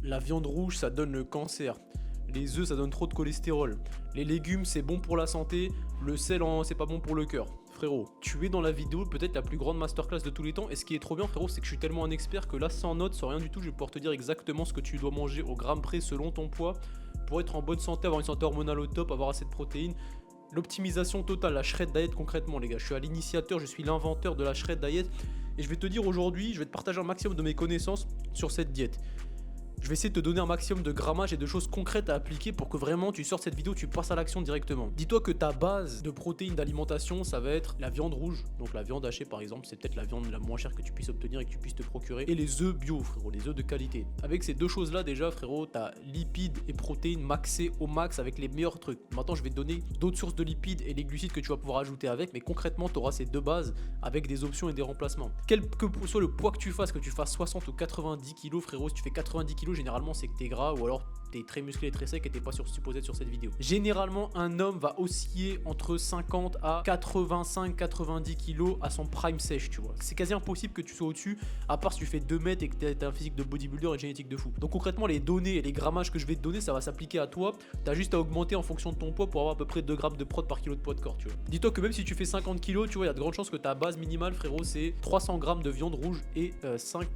La viande rouge, ça donne le cancer. Les œufs, ça donne trop de cholestérol. Les légumes, c'est bon pour la santé. Le sel, c'est pas bon pour le cœur. Frérot, tu es dans la vidéo peut-être la plus grande masterclass de tous les temps. Et ce qui est trop bien, frérot, c'est que je suis tellement un expert que là, sans notes, sans rien du tout, je vais pouvoir te dire exactement ce que tu dois manger au gramme près selon ton poids pour être en bonne santé, avoir une santé hormonale au top, avoir assez de protéines. L'optimisation totale, la shred diet concrètement, les gars. Je suis à l'initiateur, je suis l'inventeur de la shred diet. Et je vais te dire aujourd'hui, je vais te partager un maximum de mes connaissances sur cette diète. Je vais essayer de te donner un maximum de grammage et de choses concrètes à appliquer pour que vraiment tu sortes cette vidéo, tu passes à l'action directement. Dis-toi que ta base de protéines d'alimentation, ça va être la viande rouge, donc la viande hachée par exemple, c'est peut-être la viande la moins chère que tu puisses obtenir et que tu puisses te procurer, et les œufs bio, frérot, les œufs de qualité. Avec ces deux choses-là déjà, frérot, t'as lipides et protéines maxées au max avec les meilleurs trucs. Maintenant, je vais te donner d'autres sources de lipides et les glucides que tu vas pouvoir ajouter avec, mais concrètement, tu auras ces deux bases avec des options et des remplacements. Quel que soit le poids que tu fasses 60 ou 90 kg, frérot, si tu fais 90 kg, généralement c'est que t'es gras ou alors t'es très musclé et très sec et t'es pas supposé être sur cette vidéo. Généralement, un homme va osciller entre 50 à 85-90 kg à son prime sèche, tu vois. C'est quasi impossible que tu sois au-dessus, à part si tu fais 2 mètres et que t'as un physique de bodybuilder et une génétique de fou. Donc concrètement, les données et les grammages que je vais te donner, ça va s'appliquer à toi. T'as juste à augmenter en fonction de ton poids pour avoir à peu près 2 grammes de prot par kilo de poids de corps, tu vois. Dis-toi que même si tu fais 50 kg, tu vois, il y a de grandes chances que ta base minimale, frérot, c'est 300 grammes de viande rouge et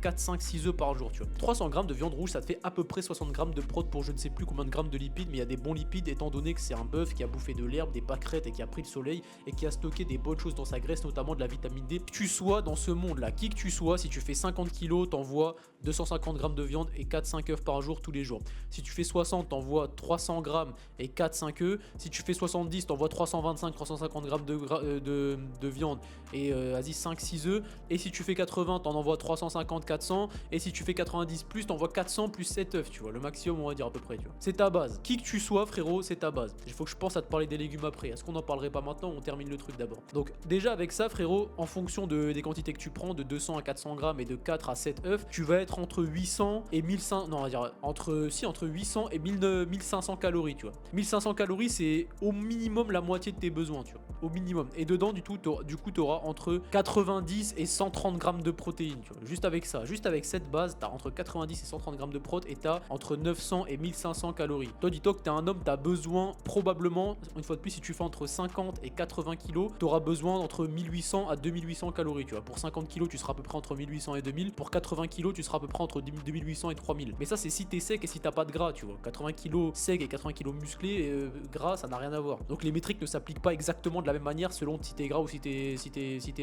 4, 5, 6 œufs par jour, tu vois. 300 grammes de viande rouge, ça te fait à peu près 60 grammes de prot pour je ne sais plus combien de grammes de lipides, mais il y a des bons lipides étant donné que c'est un bœuf qui a bouffé de l'herbe, des pâquerettes et qui a pris le soleil et qui a stocké des bonnes choses dans sa graisse, notamment de la vitamine D. Que tu sois dans ce monde-là, qui que tu sois, si tu fais 50 kg, t'envoies 250 grammes de viande et 4-5 œufs par jour tous les jours. Si tu fais 60, t'envoies 300 grammes et 4-5 œufs. Si tu fais 70, t'envoies 325-350 grammes de viande et vas-y 5-6 œufs. Et si tu fais 80, t'en envoies 350-400. Et si tu fais 90 plus, t'envoies 400 plus 7 œufs, tu vois, le maximum on va dire à peu près, tu vois. C'est ta base. Qui que tu sois, frérot, c'est ta base. Il faut que je pense à te parler des légumes après. Est-ce qu'on en parlerait pas maintenant? On termine le truc d'abord. Donc déjà avec ça, frérot, en fonction des quantités que tu prends, de 200 à 400 grammes et de 4 à 7 œufs, tu vas être entre 800 et 1500, non on va dire entre 800 et 1500 calories, tu vois. 1500 calories, c'est au minimum la moitié de tes besoins, tu vois. Au minimum. Et dedans, du coup, tu auras entre 90 et 130 grammes de protéines, tu vois. Juste avec ça, juste avec cette base, tu as entre 90 et 130 grammes de prot et tu as entre 900 et 1500 calories. Toi, dis-toi que tu es un homme, tu as besoin probablement, une fois de plus, si tu fais entre 50 et 80 kilos, tu auras besoin d'entre 1800 à 2800 calories, tu vois. Pour 50 kilos, tu seras à peu près entre 1800 et 2000. Pour 80 kilos, tu seras à peu près entre 2800 et 3000. Mais ça, c'est si t'es sec et si t'as pas de gras, tu vois. 80 kilos sec et 80 kilos musclé, gras, ça n'a rien à voir. Donc les métriques ne s'appliquent pas exactement de la même manière selon si t'es gras ou si t'es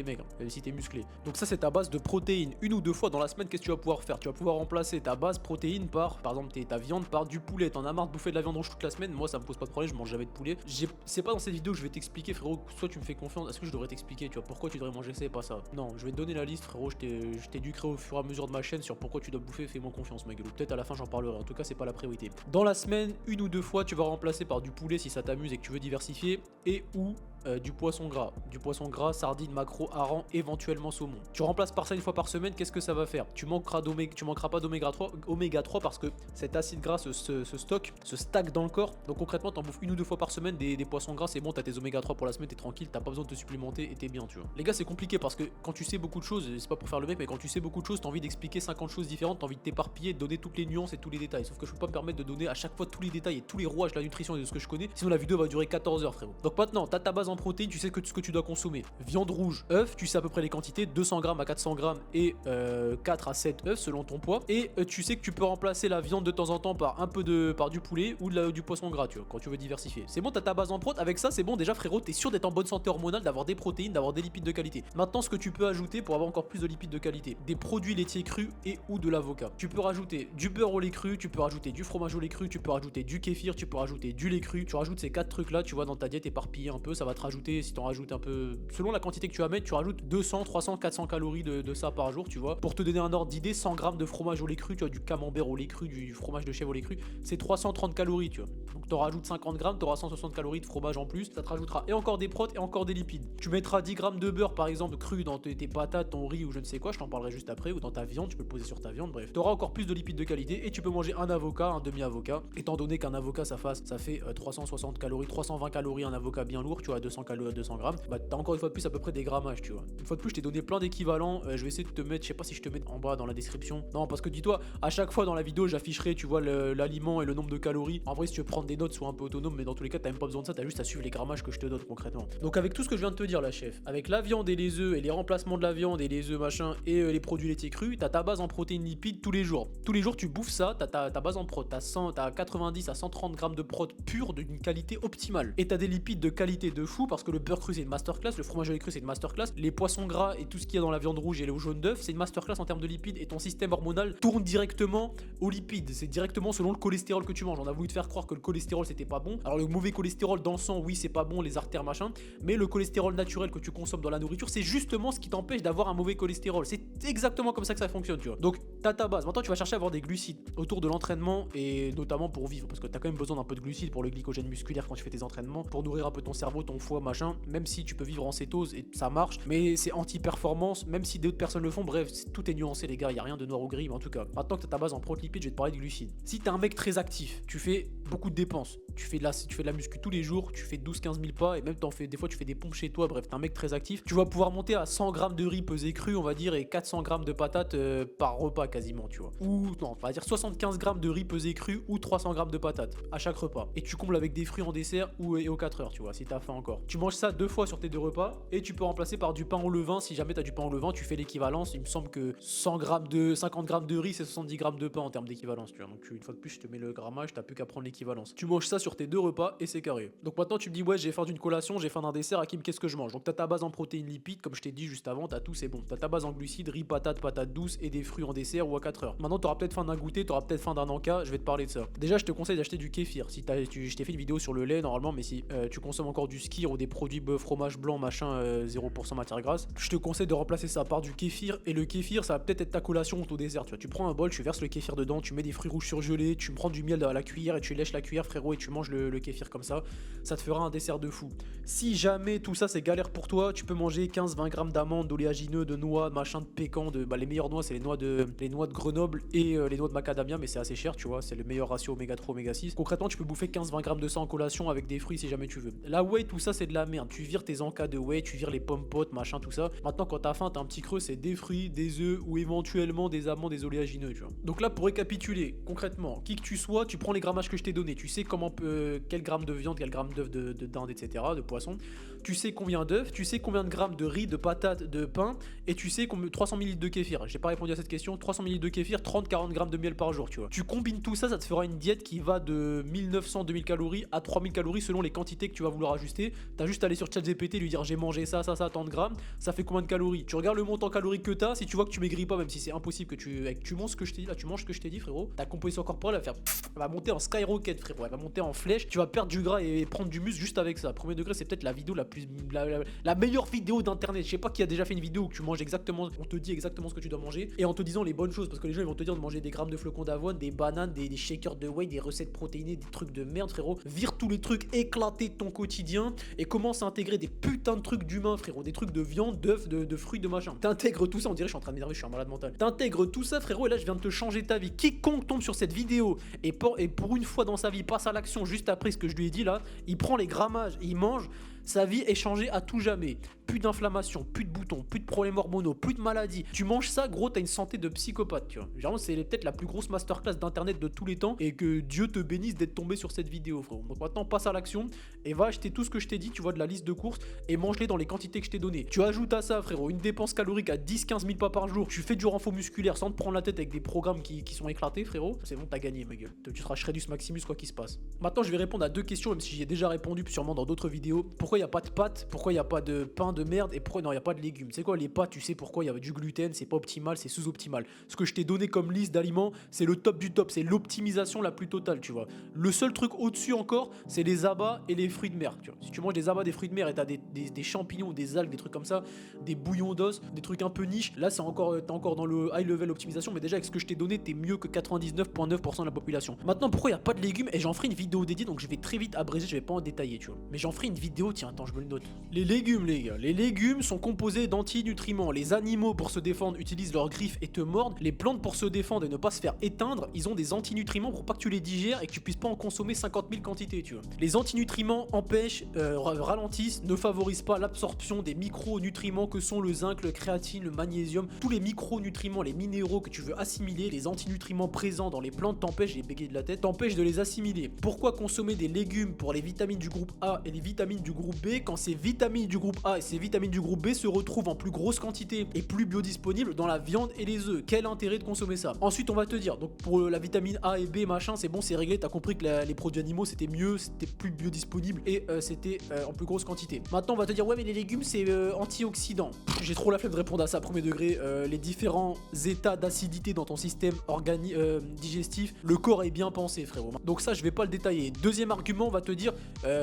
maigre, si t'es musclé. Donc ça, c'est ta base de protéines. Une ou deux fois dans la semaine, qu'est-ce que tu vas pouvoir faire? Tu vas pouvoir remplacer ta base protéine par exemple, ta viande par du poulet. T'en as marre de bouffer de la viande rouge toute la semaine. Moi, ça me pose pas de problème, je mange jamais de poulet. C'est pas dans cette vidéo que je vais t'expliquer, frérot. Soit tu me fais confiance, est-ce que je devrais t'expliquer, tu vois, pourquoi tu devrais manger ça et pas ça? Non, je vais te donner la liste, frérot. Je t'éduquerai au fur et à mesure de ma chaîne sur pourquoi tu dois bouffer. Fais-moi confiance, ma gueule. Peut-être à la fin, j'en parlerai. En tout cas, c'est pas la priorité. Dans la semaine, une ou deux fois, tu vas remplacer par du poulet si ça t'amuse et que tu veux diversifier, et ou du poisson gras, sardines, maquereaux, harengs, éventuellement saumon. Tu remplaces par ça une fois par semaine, qu'est-ce que ça va faire? Tu manqueras pas d'oméga 3 parce que cet acide gras se stack dans le corps. Donc concrètement, t'en bouffes une ou deux fois par semaine des poissons gras, c'est bon, t'as tes oméga 3 pour la semaine, t'es tranquille, t'as pas besoin de te supplémenter et t'es bien, tu vois. Les gars, c'est compliqué parce que quand tu sais beaucoup de choses, c'est pas pour faire le mec, mais quand tu sais beaucoup de choses, t'as envie d'expliquer 50 choses différentes, t'as envie de t'éparpiller, de donner toutes les nuances et tous les détails. Sauf que je peux pas me permettre de donner à chaque fois tous les détails et tous les rouages de la nutrition et de ce que je connais, sinon la vidéo va durer 14 heures, frérot. Donc maintenant, t'as ta base en protéines, tu sais ce que tu dois consommer. Viande rouge, œufs, tu sais à peu près les quantités, 200 grammes à 400 grammes et 4 à 7 œufs selon ton poids. Et tu sais que tu peux remplacer la viande de temps en temps par du poulet ou du poisson gras, tu vois, quand tu veux diversifier. C'est bon, t'as ta base en prot. Avec ça, c'est bon, déjà, frérot, t'es sûr d'être en bonne santé hormonale, d'avoir des protéines, d'avoir des lipides de qualité. Maintenant, ce que tu peux ajouter pour avoir encore plus de lipides de qualité, des produits laitiers crus et ou de l'avocat. Tu peux rajouter du beurre au lait cru, tu peux rajouter du fromage au lait cru, tu peux rajouter du kéfir, tu peux rajouter du lait cru. Tu rajoutes ces 4 trucs là, tu vois, dans ta diète éparpillée un peu, ça va te rajouter, si t'en rajoutes un peu, selon la quantité que tu vas mettre, tu rajoutes 200, 300, 400 calories de ça par jour, tu vois. Pour te donner un ordre d'idée, 100 grammes de fromage au lait cru, tu vois, du camembert au lait cru, du fromage de chèvre au lait cru, c'est 330 calories, tu vois. Donc t'en rajoutes 50 grammes, t'auras 160 calories de fromage en plus, ça te rajoutera et encore des protes et encore des lipides. Tu mettras 10 grammes de beurre par exemple cru dans tes patates, ton riz ou je ne sais quoi, je t'en parlerai juste après, ou dans ta viande, tu peux le poser sur ta viande, bref. T'auras encore plus de lipides de qualité et tu peux manger un avocat, un demi-avocat, étant donné qu'un avocat ça fait 360 calories, 320 calories un avocat bien lourd, tu vois, 200 calories, 200 grammes, bah t'as encore une fois de plus à peu près des grammages, tu vois. Une fois de plus, je t'ai donné plein d'équivalents. Je vais essayer de te mettre, je sais pas si je te mets en bas dans la description. Non, parce que dis-toi, à chaque fois dans la vidéo, j'afficherai, tu vois, l'aliment et le nombre de calories. En vrai, si tu veux prendre des notes, sois un peu autonome, mais dans tous les cas, t'as même pas besoin de ça, t'as juste à suivre les grammages que je te donne concrètement. Donc, avec tout ce que je viens de te dire, là, chef, avec la viande et les œufs et les remplacements de la viande et les œufs machin et les produits laitiers crus, t'as ta base en protéines lipides tous les jours. Tous les jours, tu bouffes ça, t'as ta base en prot, t'as 90 à 130 grammes de prot pur d'une qualité optimale. Et t'as des lipides de qualité de fou parce que le beurre cru c'est une masterclass, le fromage au lait cru c'est une masterclass, les poissons gras et tout ce qu'il y a dans la viande rouge et le jaune d'œuf c'est une masterclass en termes de lipides et ton système hormonal tourne directement aux lipides. C'est directement selon le cholestérol que tu manges. On a voulu te faire croire que le cholestérol c'était pas bon. Alors le mauvais cholestérol dans le sang, oui c'est pas bon, les artères machin, mais le cholestérol naturel que tu consommes dans la nourriture c'est justement ce qui t'empêche d'avoir un mauvais cholestérol. C'est exactement comme ça que ça fonctionne, tu vois. Donc t'as ta base. Maintenant tu vas chercher à avoir des glucides autour de l'entraînement et notamment pour vivre parce que t'as quand même besoin d'un peu de glucides pour le glycogène musculaire quand tu fais tes entraînements, pour nourrir un peu ton cerveau, ton foie, machin, même si tu peux vivre en cétose et ça marche, mais c'est anti-performance, même si d'autres personnes le font, bref, tout est nuancé les gars, y a rien de noir ou gris, mais en tout cas, maintenant que t'as ta base en prot-lipides, je vais te parler de glucides. Si t'es un mec très actif, tu fais beaucoup de dépenses, tu fais de la muscu tous les jours, tu fais 12-15 000 pas et même des fois tu fais des pompes chez toi, bref, t'es un mec très actif, tu vas pouvoir monter à 100 grammes de riz pesé cru, on va dire, et 400 grammes de patates par repas quasiment, tu vois. Ou non, on va dire 75 grammes de riz pesé cru ou 300 grammes de patates à chaque repas. Et tu combles avec des fruits en dessert et aux 4 heures, tu vois, si t'as faim encore. Tu manges ça 2 fois sur tes 2 repas et tu peux remplacer par du pain au levain. Si jamais t'as du pain au levain, tu fais l'équivalence. Il me semble que 50 grammes de riz, c'est 70 grammes de pain en termes d'équivalence, tu vois. Donc une fois de plus, je te mets le grammage, t'as plus qu'à prendre l'équivalence. Tu manges ça sur tes 2 repas et c'est carré. Donc maintenant, tu me dis, ouais, j'ai faim d'une collation, j'ai faim d'un dessert, Hakim, qu'est-ce que je mange? Donc t'as ta base en protéines lipides, comme je t'ai dit juste avant, t'as tout, c'est bon. T'as ta base en glucides, riz, patates douces et des fruits en dessert ou à 4 heures. Maintenant, t'auras peut-être faim d'un goûter, t'auras peut-être faim d'un encas, je vais te parler de ça. Déjà, je te conseille d'acheter du kéfir. Si je t'ai fait une vidéo sur le lait normalement, mais si tu consommes encore du skyr ou des produits fromage blanc machin 0% matière grasse, je te conseille de remplacer ça par du kéfir. Et le kéfir, ça va peut-être être ta collation ou ton dessert. Tu vois, tu prends un bol, tu verses le kéfir dedans, tu mets des fruits rouges surgelés, tu prends du miel à la cuillère et tu lèches la cuillère, frérot, et tu manges le kéfir comme ça. Ça te fera un dessert de fou. Si jamais tout ça c'est galère pour toi, tu peux manger 15-20 grammes d'amandes, d'oléagineux, de noix, machin, de pécan, les meilleures noix c'est les noix de Grenoble et les noix de macadamia, mais c'est assez cher, tu vois, c'est le meilleur ratio oméga 3 oméga 6. Concrètement, tu peux bouffer 15-20 grammes de ça en collation avec des fruits si jamais tu veux. La whey, tout ça c'est de la merde. Tu vires tes encas de whey, tu vires les pommes potes, machin, tout ça. Maintenant, quand t'as faim, t'as un petit creux, c'est des fruits, des œufs ou éventuellement des amandes, des oléagineux, tu vois. Donc là, pour récapituler, concrètement, qui que tu sois, tu prends les grammages que je t'ai donné, tu sais quel gramme de viande, quel gramme d'œuf de dinde, etc., de poisson. Tu sais combien d'œufs, tu sais combien de grammes de riz, de patates, de pain, et tu sais 300 ml de kéfir. J'ai pas répondu à cette question. 300 ml de kéfir, 30-40 grammes de miel par jour, tu vois. Tu combines tout ça, ça te fera une diète qui va de 1900-2000 calories à 3000 calories selon les quantités que tu vas vouloir ajuster. T'as juste à aller sur ChatGPT, lui dire j'ai mangé ça, tant de grammes, ça fait combien de calories. Tu regardes le montant calorique que t'as, si tu vois que tu maigris pas, même si c'est impossible que tu manges ce que je t'ai dit là, tu manges ce que je t'ai dit, frérot, ta composition corporelle elle va monter en skyrocket, frérot, elle va monter en flèche, tu vas perdre du gras et prendre du muscle juste avec ça. Premier degré, c'est peut-être la vidéo la meilleure vidéo d'internet. Je sais pas qui a déjà fait une vidéo où tu manges exactement, on te dit exactement ce que tu dois manger et en te disant les bonnes choses, parce que les gens ils vont te dire de manger des grammes de flocons d'avoine, des bananes, des shakers de whey, des recettes protéinées, des trucs de merde, frérot. Vire tous les trucs éclatés de ton quotidien et commence à intégrer des putains de trucs d'humains, frérot, des trucs de viande, d'œufs, de fruits, de machin. T'intègres tout ça, on dirait je suis en train de m'énerver, je suis un malade mental. T'intègres tout ça, frérot, et là je viens de te changer ta vie. Quiconque tombe sur cette vidéo et pour une fois dans sa vie passe à l'action juste après ce que je lui ai dit là, il prend les grammages, il mange, sa vie est changée à tout jamais. Plus d'inflammation, plus de boutons, plus de problèmes hormonaux, plus de maladies. Tu manges ça, gros, t'as une santé de psychopathe, tu vois. Genre, c'est peut-être la plus grosse masterclass d'internet de tous les temps et que Dieu te bénisse d'être tombé sur cette vidéo, frérot. Donc maintenant, passe à l'action et va acheter tout ce que je t'ai dit, tu vois, de la liste de courses et mange-les dans les quantités que je t'ai données. Tu ajoutes à ça, frérot, une dépense calorique à 10-15 000 pas par jour. Tu fais du renfort musculaire sans te prendre la tête avec des programmes qui sont éclatés, frérot. C'est bon, t'as gagné, ma gueule. Tu seras Shredus Maximus, quoi qu'il se passe. Maintenant, je vais répondre à 2 questions, même si j'y ai déjà répondu sûrement dans d'autres vidéos. Pourquoi il n'y a pas de pâtes? Pourquoi il n'y a pas de pain de merde? Et pourquoi non, il n'y a pas de légumes? C'est quoi les pâtes? Tu sais pourquoi il y avait du gluten? C'est pas optimal, c'est sous-optimal. Ce que je t'ai donné comme liste d'aliments, c'est le top du top, c'est l'optimisation la plus totale, tu vois. Le seul truc au-dessus encore, c'est les abats et les fruits de mer, tu vois. Si tu manges des abats, des fruits de mer et t'as des champignons, des algues, des trucs comme ça, des bouillons d'os, des trucs un peu niche, là c'est encore, t'es encore dans le high level optimisation, mais déjà avec ce que je t'ai donné, t'es mieux que 99,9% de la population. Maintenant, pourquoi il n'y a pas de légumes? Et j'en ferai une vidéo dédiée, donc je vais très vite abréger, je vais pas en détailler, tu vois. Mais j'en ferai une vidéo, tiens, tiens, attends, je me le note. Les légumes, les gars. Les légumes sont composés d'antinutriments. Les animaux, pour se défendre, utilisent leurs griffes et te mordent. Les plantes, pour se défendre et ne pas se faire éteindre, ils ont des antinutriments pour pas que tu les digères et que tu puisses pas en consommer 50 000 quantités, tu vois. Les antinutriments empêchent, ralentissent, ne favorisent pas l'absorption des micronutriments que sont le zinc, le créatine, le magnésium. Tous les micronutriments, les minéraux que tu veux assimiler, les antinutriments présents dans les plantes t'empêchent, j'ai bégayé de la tête, t'empêchent de les assimiler. Pourquoi consommer des légumes pour les vitamines du groupe A et les vitamines du groupe B quand ces vitamines du groupe A et ces vitamines du groupe B se retrouvent en plus grosse quantité et plus biodisponibles dans la viande et les œufs? Quel intérêt de consommer ça? Ensuite on va te dire, donc pour la vitamine A et B machin, c'est bon, c'est réglé, t'as compris que les produits animaux c'était mieux, c'était plus biodisponible et c'était en plus grosse quantité. Maintenant on va te dire ouais mais les légumes c'est antioxydant. J'ai trop la flemme de répondre à ça premier degré. Les différents états d'acidité dans ton système digestif, le corps est bien pensé frérot. Donc ça je vais pas le détailler. Deuxième argument on va te dire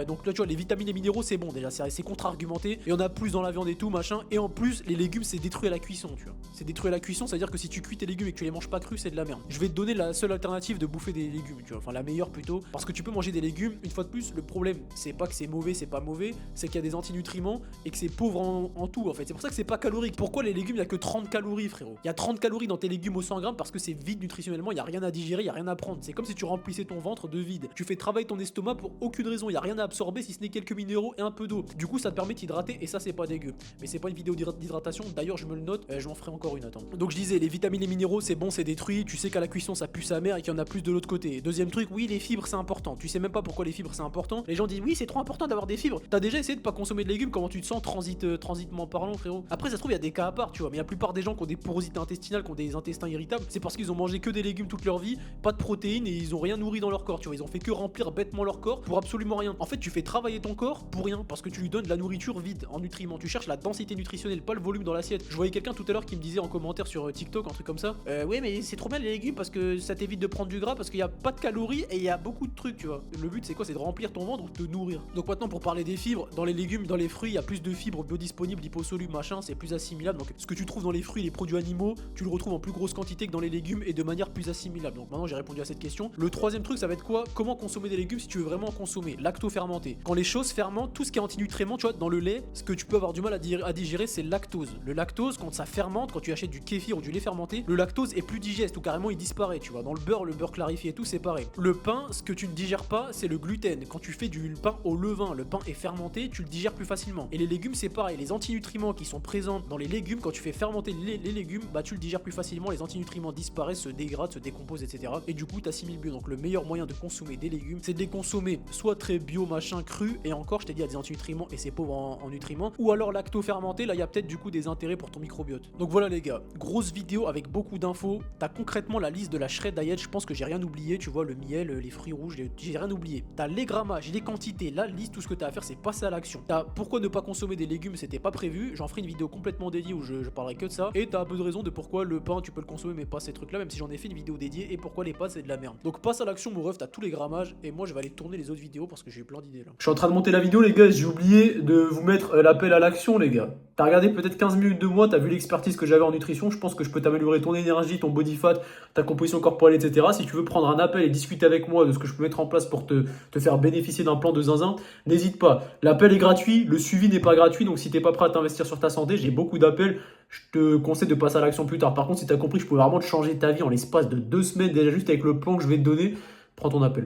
donc là tu vois les vitamines et minéraux c'est bon déjà, c'est contre-argumenté, il y en a plus dans la viande et tout machin, et en plus les légumes c'est détruit à la cuisson, tu vois. C'est détruit à la cuisson, c'est à dire que si tu cuis tes légumes et que tu les manges pas crus c'est de la merde. Je vais te donner la seule alternative de bouffer des légumes, tu vois, enfin la meilleure plutôt, parce que tu peux manger des légumes. Une fois de plus le problème c'est pas que c'est mauvais, c'est pas mauvais, c'est qu'il y a des antinutriments et que c'est pauvre en tout en fait. C'est pour ça que c'est pas calorique. Pourquoi les légumes il y a que 30 calories frérot? Il y a 30 calories dans tes légumes au 100 grammes parce que c'est vide nutritionnellement, il y a rien à digérer, il y a rien à prendre. C'est comme si tu remplissais ton ventre de vide. Tu fais travailler ton estomac pour aucune raison, il y a rien à absorber si ce n'est quelques minéraux et un peu d'eau. Du coup ça te permet de t'hydrater et ça c'est pas dégueu. Mais c'est pas une vidéo d'hydratation, d'ailleurs je me le note, je m'en ferai encore une, attends. Donc je disais les vitamines et minéraux c'est bon, c'est détruit, tu sais qu'à la cuisson ça pue sa mère et qu'il y en a plus de l'autre côté. Deuxième truc, oui les fibres c'est important. Tu sais même pas pourquoi les fibres c'est important. Les gens disent oui c'est trop important d'avoir des fibres. T'as déjà essayé de pas consommer de légumes, comment tu te sens transitement parlant frérot? Après ça se trouve il y a des cas à part tu vois, mais la plupart des gens qui ont des porosités intestinales, qui ont des intestins irritables, c'est parce qu'ils ont mangé que des légumes toute leur vie, pas de protéines et ils ont rien nourri dans leur corps, tu vois, ils ont fait que remplir bêtement leur corps pour absolument rien. En fait tu fais travailler ton corps pour rien parce que tu lui donnes de la nourriture vide en nutriments. Tu cherches la densité nutritionnelle, pas le volume dans l'assiette. Je voyais quelqu'un tout à l'heure qui me disait en commentaire sur TikTok un truc comme ça, ouais mais c'est trop bien les légumes parce que ça t'évite de prendre du gras parce qu'il y a pas de calories et il y a beaucoup de trucs, tu vois. Le but c'est quoi? C'est de remplir ton ventre ou de te nourrir. Donc maintenant pour parler des fibres, dans les légumes, dans les fruits, il y a plus de fibres biodisponibles, liposolubles, machin, c'est plus assimilable. Donc ce que tu trouves dans les fruits et les produits animaux, tu le retrouves en plus grosse quantité que dans les légumes et de manière plus assimilable. Donc maintenant j'ai répondu à cette question. Le troisième truc ça va être quoi? Comment consommer des légumes si tu veux vraiment en consommer? Lacto-fermenté. Quand les choses fermentent, tout ce qui est antinutriments, tu vois, dans le lait, ce que tu peux avoir du mal à digérer, c'est le lactose. Le lactose, quand ça fermente, quand tu achètes du kéfir ou du lait fermenté, le lactose est plus digeste ou carrément il disparaît, tu vois. Dans le beurre clarifié et tout, c'est pareil. Le pain, ce que tu ne digères pas, c'est le gluten. Quand tu fais du pain au levain, le pain est fermenté, tu le digères plus facilement. Et les légumes, c'est pareil. Les antinutriments qui sont présents dans les légumes, quand tu fais fermenter les légumes, bah tu le digères plus facilement, les antinutriments disparaissent, se dégradent, se décomposent, etc. Et du coup, t'assimiles mieux. Donc le meilleur moyen de consommer des légumes, c'est de les consommer soit très bio, machin, cru, et encore, je t'ai dit, il y a des antinutriments et c'est pauvre en nutriments, ou alors lacto-fermenté, là, il y a peut-être du coup des intérêts pour ton microbiote. Donc voilà les gars, grosse vidéo avec beaucoup d'infos. T'as concrètement la liste de la shred diet, je pense que j'ai rien oublié, tu vois, le miel, les fruits rouges, j'ai rien oublié. T'as les grammages, les quantités, la liste, tout ce que t'as à faire, c'est passer à l'action. T'as pourquoi ne pas consommer des légumes, c'était pas prévu, j'en ferai une vidéo complètement dédiée où je parlerai que de ça, et t'as un peu de raison de pourquoi le pain tu peux le consommer mais pas ces trucs là, même si j'en ai fait une vidéo dédiée, et pourquoi les pâtes c'est de la merde. Donc passe à l'action mon ref, t'as tous les grammages, et moi je vais aller tourner les autres vidéos parce que j'ai plein d'idées là. Je suis en train de monter la vidéo les gars, j'ai oublié de vous mettre l'appel à l'action les gars. T'as regardé peut-être 15 minutes de moi, t'as vu l'expertise que j'avais en nutrition, je pense que je peux t'améliorer ton énergie, ton body fat, ta composition corporelle, etc. Si tu veux prendre un appel et discuter avec moi de ce que je peux mettre en place pour te faire bénéficier d'un plan de zinzin, n'hésite pas. L'appel est gratuit, le suivi n'est pas gratuit, donc si t'es pas prêt à t'investir sur ta santé, j'ai beaucoup d'appels, je te conseille de passer à l'action plus tard. Par contre, si t'as compris que je pouvais vraiment te changer ta vie en l'espace de 2 semaines déjà juste avec le plan que je vais te donner, prends ton appel.